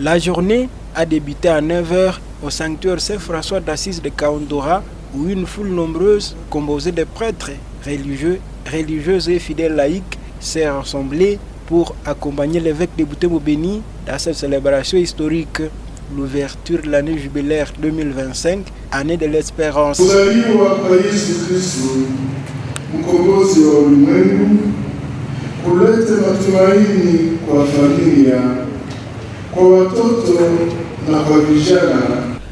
La journée a débuté à 9 h au sanctuaire Saint-François d'Assise de Kaundora, où une foule nombreuse, composée de prêtres, religieuses et fidèles laïcs, s'est rassemblée pour accompagner l'évêque de Butembo-Beni dans cette célébration historique, l'ouverture de l'année jubilaire 2025, année de l'espérance.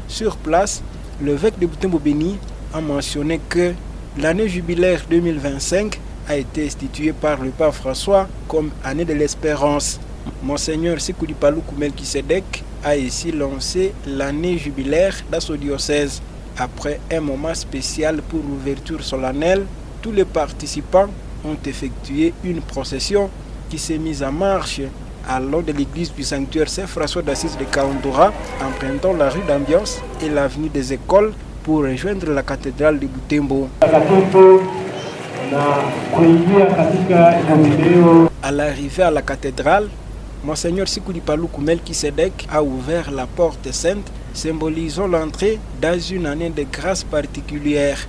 Sur place, l'évêque de Butembo-Beni a mentionné que l'année jubilaire 2025 a été instituée par le pape François comme année de l'espérance. Monseigneur Sikuli-Paluku Melchisedek a ici lancé l'année jubilaire dans son diocèse. Après un moment spécial pour l'ouverture solennelle, tous les participants ont effectué une procession qui s'est mise en marche allant de l'église du sanctuaire Saint-François d'Assise de Kaundora, empruntant la rue d'Ambiance et l'avenue des Écoles pour rejoindre la cathédrale de Butembo. À l'arrivée à la cathédrale, Monseigneur Sikuli-Paluku Melchisedek a ouvert la porte sainte, symbolisant l'entrée dans une année de grâce particulière.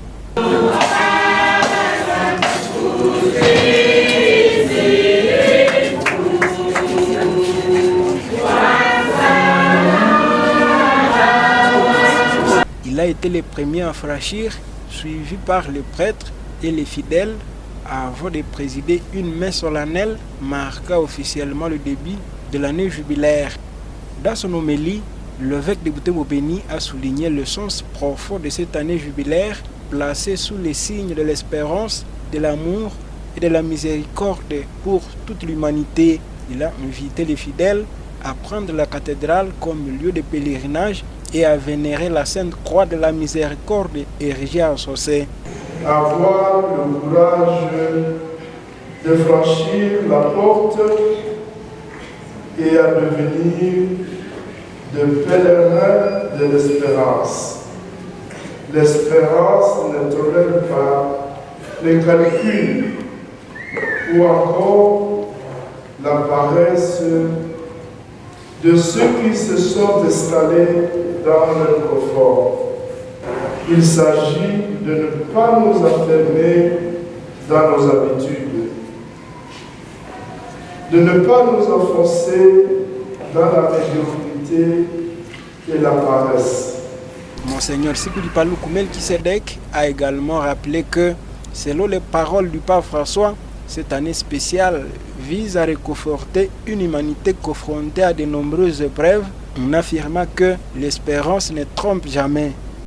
Il a été le premier à franchir, suivi par les prêtres et les fidèles, avant de présider une messe solennelle marquant officiellement le début de l'année jubilaire. Dans son homélie, l'évêque de Butembo-Beni a souligné le sens profond de cette année jubilaire, placée sous les signes de l'espérance, de l'amour et de la miséricorde pour toute l'humanité. Il a invité les fidèles à prendre la cathédrale comme lieu de pèlerinage et à vénérer la Sainte Croix de la Miséricorde érigée en Saucé. Avoir le courage de franchir la porte et à devenir de pèlerins de l'espérance. L'espérance ne tolère pas les calculs ou encore la paresse de ceux qui se sont installés dans leur confort. Il s'agit de ne pas nous enfermer dans nos habitudes, de ne pas nous enfoncer dans la médiocrité et la paresse. Monseigneur Sikuli-Paluku Melchisedek a également rappelé que, selon les paroles du pape François, cette année spéciale vise à réconforter une humanité confrontée à de nombreuses épreuves, en affirmant que l'espérance ne trompe jamais.